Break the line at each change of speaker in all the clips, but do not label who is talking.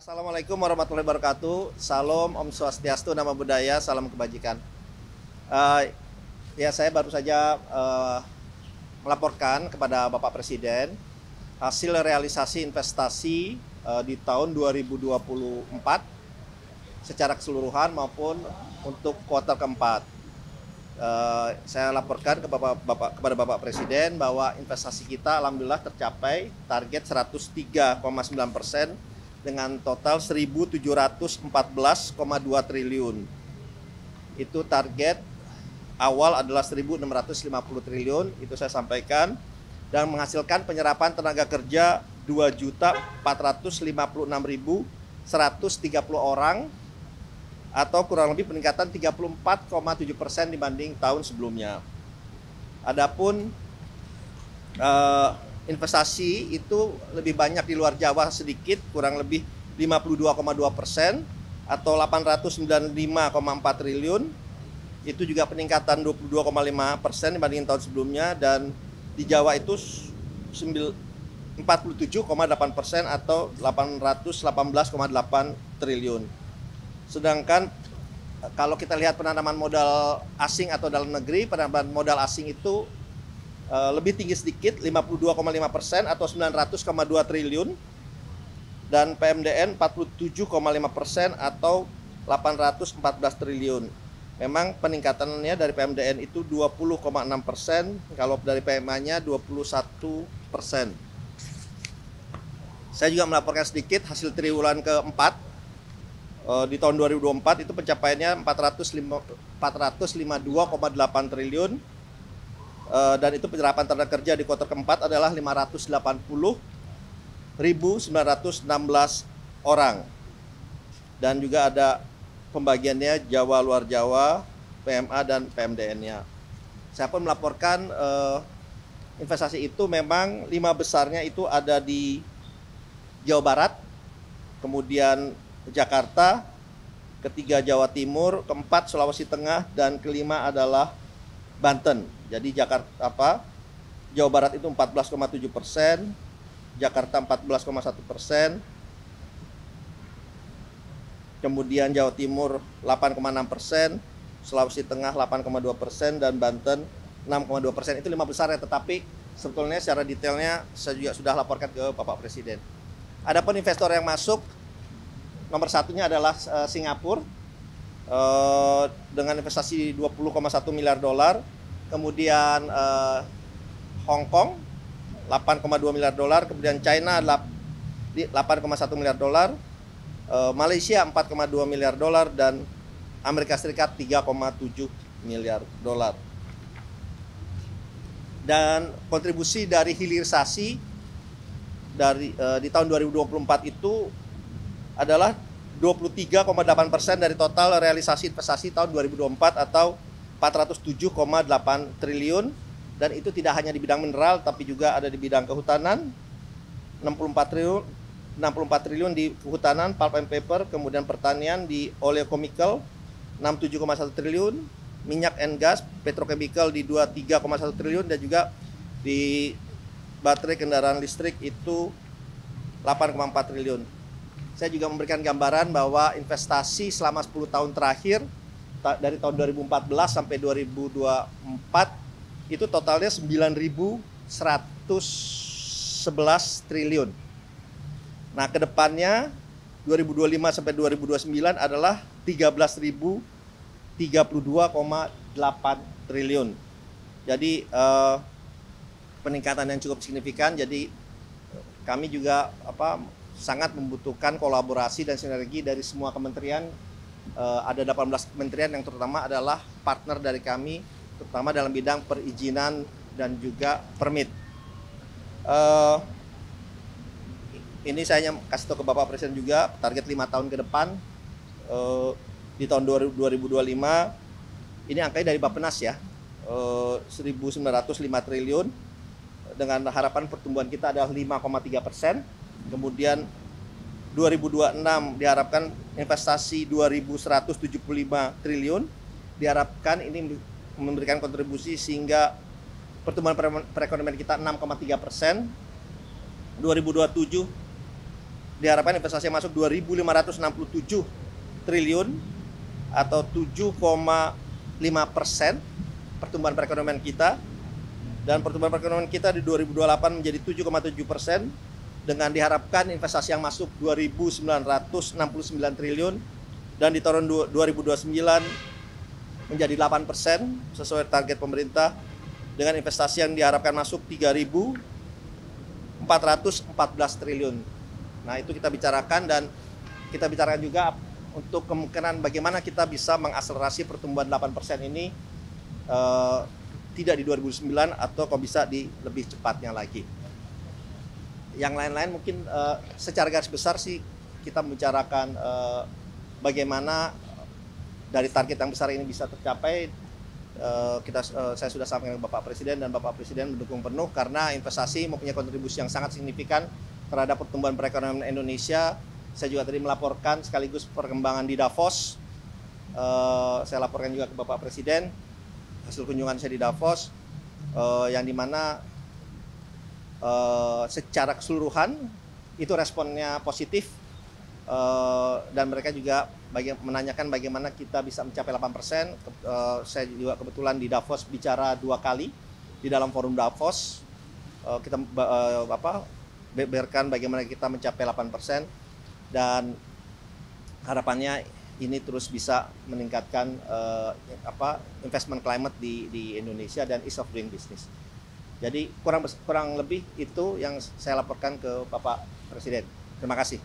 Assalamualaikum warahmatullahi wabarakatuh. Salam, Om Swastiastu, Namo Buddhaya, salam kebajikan. Eh, ya, saya baru saja melaporkan kepada Bapak Presiden hasil realisasi investasi di tahun 2024 secara keseluruhan maupun untuk kuartal keempat. Saya laporkan kepada Bapak Presiden bahwa investasi kita alhamdulillah tercapai target 103,9% dengan total 1.714,2 triliun. Itu target awal adalah 1.650 triliun, itu saya sampaikan, dan menghasilkan penyerapan tenaga kerja 2.456.130 orang atau kurang lebih peningkatan 34,7% dibanding tahun sebelumnya. Adapun investasi itu lebih banyak di luar Jawa sedikit, kurang lebih 52,2% atau 895,4 triliun. Itu juga peningkatan 22,5% dibanding tahun sebelumnya, dan di Jawa itu 47,8% atau 818,8 triliun. Sedangkan kalau kita lihat penanaman modal asing atau dalam negeri, penanaman modal asing itu lebih tinggi sedikit, 52,5% atau 900,2 triliun, dan PMDN 47,5% atau 814 triliun. Memang peningkatannya dari PMDN itu 20,6%, kalau dari PMA-nya 21%. Saya juga melaporkan sedikit hasil triwulan keempat. Di tahun 2024 itu pencapaiannya 452,8 triliun, dan itu penyerapan tenaga kerja di kuartal keempat adalah 580.916 orang, dan juga ada pembagiannya Jawa, luar Jawa, PMA dan PMDN-nya. Saya pun melaporkan investasi itu memang 5 besarnya itu ada di Jawa Barat, kemudian Jakarta, ketiga Jawa Timur, keempat Sulawesi Tengah, dan kelima adalah Banten. Jadi Jawa Barat itu 14,7%, Jakarta 14,1%, kemudian Jawa Timur 8,6%, Sulawesi Tengah 8,2%, dan Banten 6,2%. Itu 5 besar ya, tetapi sebetulnya secara detailnya saya juga sudah laporkan ke Bapak Presiden. Adapun investor yang masuk, nomor satunya adalah Singapura dengan investasi 20,1 miliar dolar. Kemudian Hong Kong 8,2 miliar dolar, kemudian China 8,1 miliar dolar, Malaysia 4,2 miliar dolar, dan Amerika Serikat 3,7 miliar dolar. Dan kontribusi dari hilirisasi di tahun 2024 itu adalah 23,8% dari total realisasi investasi tahun 2024 atau 407,8 triliun, dan itu tidak hanya di bidang mineral tapi juga ada di bidang kehutanan 64 triliun di kehutanan, pulp and paper, kemudian pertanian di oleochemical 67,1 triliun, minyak and gas, petrochemical di 23,1 triliun, dan juga di baterai kendaraan listrik itu 8,4 triliun. Saya juga memberikan gambaran bahwa investasi selama 10 tahun terakhir dari tahun 2014 sampai 2024 itu totalnya 9.111 triliun. Nah, kedepannya 2025 sampai 2029 adalah 13.032,8 triliun. Jadi peningkatan yang cukup signifikan. Jadi kami juga sangat membutuhkan kolaborasi dan sinergi dari semua kementerian. Ada 18 kementerian yang terutama adalah partner dari kami, terutama dalam bidang perizinan dan juga permit. Ini saya kasih tahu ke Bapak Presiden juga, target 5 tahun ke depan, di tahun 2025, ini angkanya dari Bappenas ya, 1.905 triliun, dengan harapan pertumbuhan kita adalah 5,3%. Kemudian 2026 diharapkan investasi 2.175 triliun, diharapkan ini memberikan kontribusi sehingga pertumbuhan perekonomian kita 6,3%. 2027 diharapkan investasi yang masuk 2.567 triliun atau 7,5% pertumbuhan perekonomian kita, dan pertumbuhan perekonomian kita di 2028 menjadi 7,7% dengan diharapkan investasi yang masuk 2.969 triliun dan di tahun 2029 menjadi 8% sesuai target pemerintah dengan investasi yang diharapkan masuk 3.414 triliun. Nah, itu kita bicarakan, dan kita bicarakan juga untuk kemungkinan bagaimana kita bisa mengakselerasi pertumbuhan 8% ini tidak di 2009 atau kalau bisa di lebih cepatnya lagi. Yang lain-lain mungkin secara garis besar sih kita membicarakan bagaimana dari target yang besar ini bisa tercapai. Saya sudah sampaikan ke Bapak Presiden, dan Bapak Presiden mendukung penuh karena investasi mempunyai kontribusi yang sangat signifikan terhadap pertumbuhan perekonomian Indonesia. Saya juga tadi melaporkan sekaligus perkembangan di Davos. Saya laporkan juga ke Bapak Presiden hasil kunjungan saya di Davos, yang dimana secara keseluruhan itu responnya positif, dan mereka juga menanyakan bagaimana kita bisa mencapai 8%. Saya juga kebetulan di Davos bicara 2 kali di dalam forum Davos. Kita beberkan bagaimana kita mencapai 8%, dan harapannya ini terus bisa meningkatkan investment climate di Indonesia dan ease of doing business. Jadi kurang lebih itu yang saya laporkan ke Bapak Presiden. Terima kasih.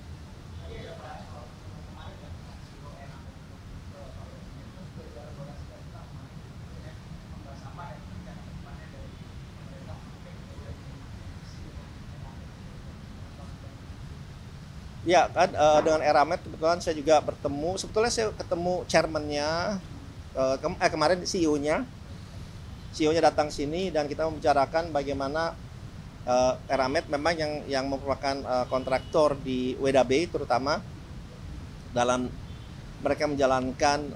Ya kan, dengan Eramet kebetulan saya juga bertemu. Sebetulnya saya ketemu chairman-nya, kemarin CEO-nya datang sini, dan kita membicarakan bagaimana Eramet memang yang merupakan kontraktor di WDB terutama dalam mereka menjalankan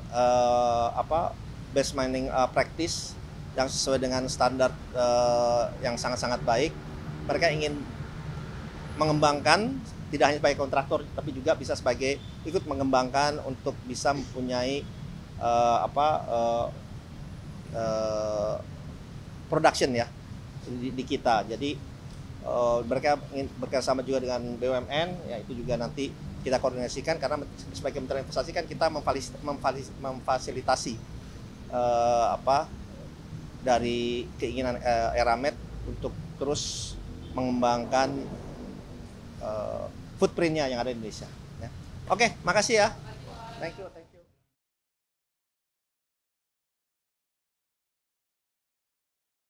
base mining practice yang sesuai dengan standar yang sangat-sangat baik. Mereka ingin mengembangkan tidak hanya sebagai kontraktor, tapi juga bisa sebagai ikut mengembangkan untuk bisa mempunyai production ya di kita. Jadi mereka ingin bekerjasama juga dengan BUMN, ya itu juga nanti kita koordinasikan, karena sebagai Kementerian Investasi kan kita memfasilitasi dari keinginan Eramet untuk terus mengembangkan footprint-nya yang ada di Indonesia. Ya. Oke, makasih ya. Thank you.